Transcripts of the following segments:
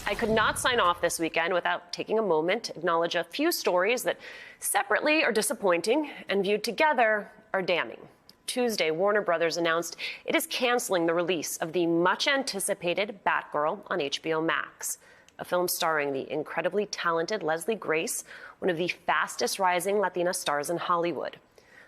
I could not sign off this weekend without taking a moment to acknowledge a few stories that separately are disappointing and viewed together are damning. Tuesday, Warner Brothers announced it is canceling the release of the much-anticipated Batgirl on HBO Max, a film starring the incredibly talented Leslie Grace, one of the fastest-rising Latina stars in Hollywood.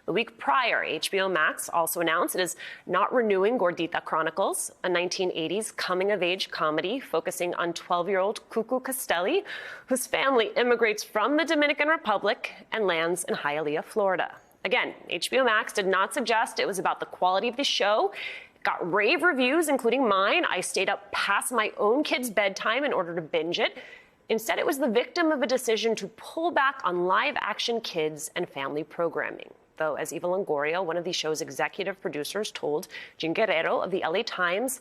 The week prior, HBO Max also announced it is not renewing Gordita Chronicles, a 1980s coming-of-age comedy focusing on 12-year-old Cucu Castelli, whose family immigrates from the Dominican Republic and lands in Hialeah, Florida. Again, HBO Max did not suggest it was about the quality of the show. It got rave reviews, including mine. I stayed up past my own kid's bedtime in order to binge it. Instead, it was the victim of a decision to pull back on live-action kids and family programming. Though, as Eva Longoria, one of the show's executive producers, told Jean Guerrero of the LA Times,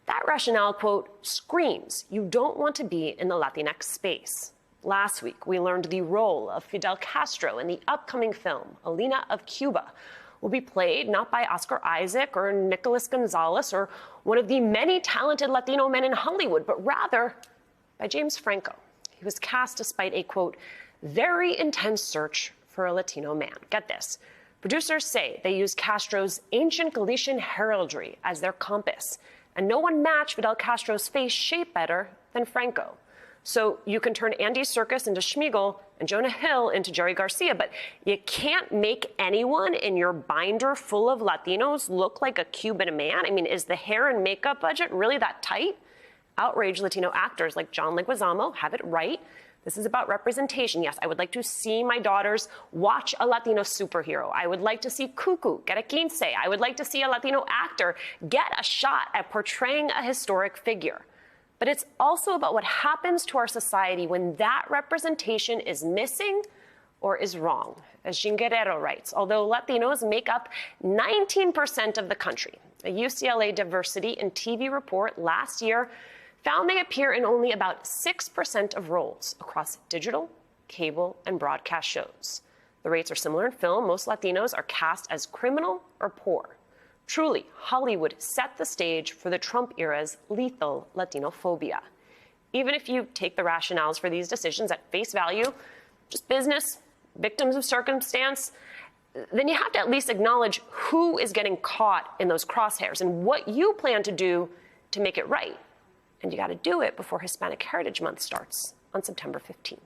that rationale, quote, screams you don't want to be in the Latinx space. Last week, we learned the role of Fidel Castro in the upcoming film, Alina of Cuba, will be played not by Oscar Isaac or Nicholas Gonzalez or one of the many talented Latino men in Hollywood, but rather by James Franco. He was cast despite a, quote, very intense search for a Latino man. Get this. Producers say they use Castro's ancient Galician heraldry as their compass, and no one matched Fidel Castro's face shape better than Franco. So you can turn Andy Serkis into Schmeagol and Jonah Hill into Jerry Garcia, but you can't make anyone in your binder full of Latinos look like a Cuban man. I mean, is the hair and makeup budget really that tight? Outraged Latino actors like John Leguizamo have it right. This is about representation. Yes, I would like to see my daughters watch a Latino superhero. I would like to see Cucu get a quince. I would like to see a Latino actor get a shot at portraying a historic figure. But it's also about what happens to our society when that representation is missing or is wrong. As Jean Guerrero writes, although Latinos make up 19% of the country, a UCLA diversity in TV report last year found they appear in only about 6% of roles across digital, cable, and broadcast shows. The rates are similar in film. Most Latinos are cast as criminal or poor. Truly, Hollywood set the stage for the Trump era's lethal Latinophobia. Even if you take the rationales for these decisions at face value, just business, victims of circumstance, then you have to at least acknowledge who is getting caught in those crosshairs and what you plan to do to make it right. And you got to do it before Hispanic Heritage Month starts on September 15th.